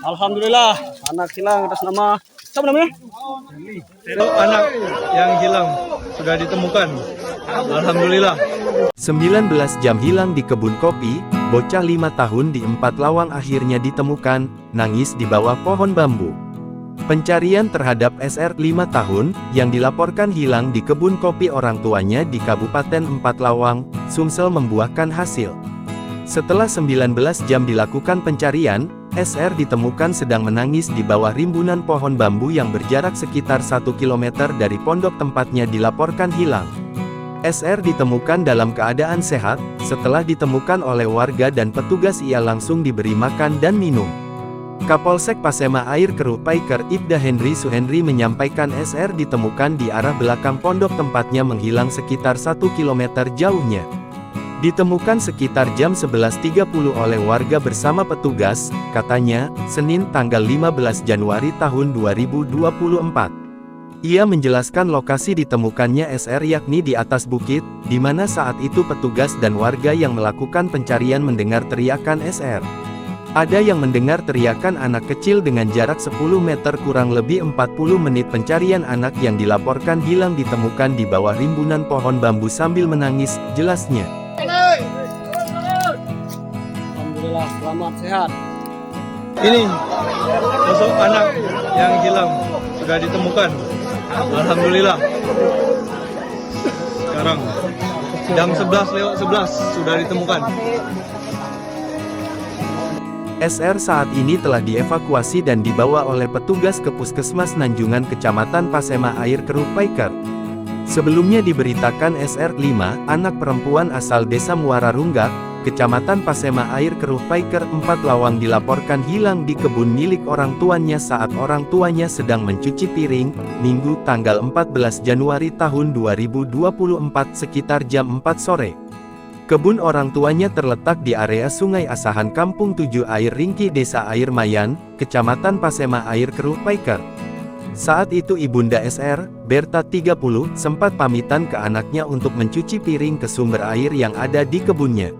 Alhamdulillah, anak hilang atas nama siapa namanya? Itu anak yang hilang sudah ditemukan. Alhamdulillah. 19 jam hilang di kebun kopi, bocah 5 tahun di 4 Lawang akhirnya ditemukan, nangis di bawah pohon bambu. Pencarian terhadap SR 5 tahun, yang dilaporkan hilang di kebun kopi orang tuanya di Kabupaten 4 Lawang, Sumsel membuahkan hasil. Setelah 19 jam dilakukan pencarian, SR ditemukan sedang menangis di bawah rimbunan pohon bambu yang berjarak sekitar 1 km dari pondok tempatnya dilaporkan hilang. SR ditemukan dalam keadaan sehat, setelah ditemukan oleh warga dan petugas ia langsung diberi makan dan minum. Kapolsek Pasema Air Keruh Paiker Ibda Henry Suhendri menyampaikan SR ditemukan di arah belakang pondok tempatnya menghilang sekitar 1 km jauhnya. Ditemukan sekitar jam 11.30 oleh warga bersama petugas, katanya, Senin tanggal 15 Januari tahun 2024. Ia menjelaskan lokasi ditemukannya SR yakni di atas bukit, di mana saat itu petugas dan warga yang melakukan pencarian mendengar teriakan SR. Ada yang mendengar teriakan anak kecil dengan jarak 10 meter kurang lebih 40 menit pencarian anak yang dilaporkan hilang ditemukan di bawah rimbunan pohon bambu sambil menangis, jelasnya. Alhamdulillah, selamat sehat. Ini sosok anak yang hilang sudah ditemukan. Alhamdulillah. Sekarang jam 11:11 sudah ditemukan. SR saat ini telah dievakuasi dan dibawa oleh petugas ke Puskesmas Nanjungan Kecamatan Pasema Air Keruh Paiker. Sebelumnya diberitakan SR 5, anak perempuan asal desa Muara Runggak, Kecamatan Pasema Air Keruh Paiker 4 Lawang dilaporkan hilang di kebun milik orang tuanya saat orang tuanya sedang mencuci piring, Minggu tanggal 14 Januari tahun 2024 sekitar jam 4 sore. Kebun orang tuanya terletak di area Sungai Asahan Kampung 7 Air Ringki Desa Air Mayan, Kecamatan Pasema Air Keruh Paiker. Saat itu ibunda SR, Berta 30, sempat pamitan ke anaknya untuk mencuci piring ke sumber air yang ada di kebunnya.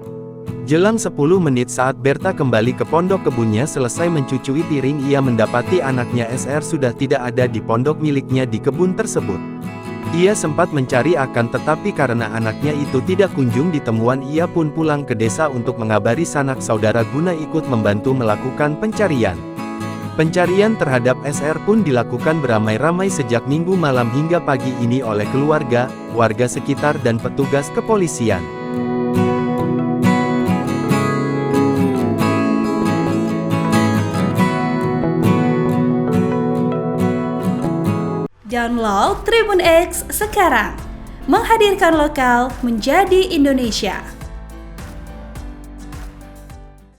Jelang 10 menit saat Berta kembali ke pondok kebunnya selesai mencuci piring ia mendapati anaknya SR sudah tidak ada di pondok miliknya di kebun tersebut. Ia sempat mencari akan tetapi karena anaknya itu tidak kunjung ditemuan ia pun pulang ke desa untuk mengabari sanak saudara guna ikut membantu melakukan pencarian. Pencarian terhadap SR pun dilakukan beramai-ramai sejak Minggu malam hingga pagi ini oleh keluarga, warga sekitar dan petugas kepolisian. Download Tribun X sekarang, menghadirkan lokal menjadi Indonesia.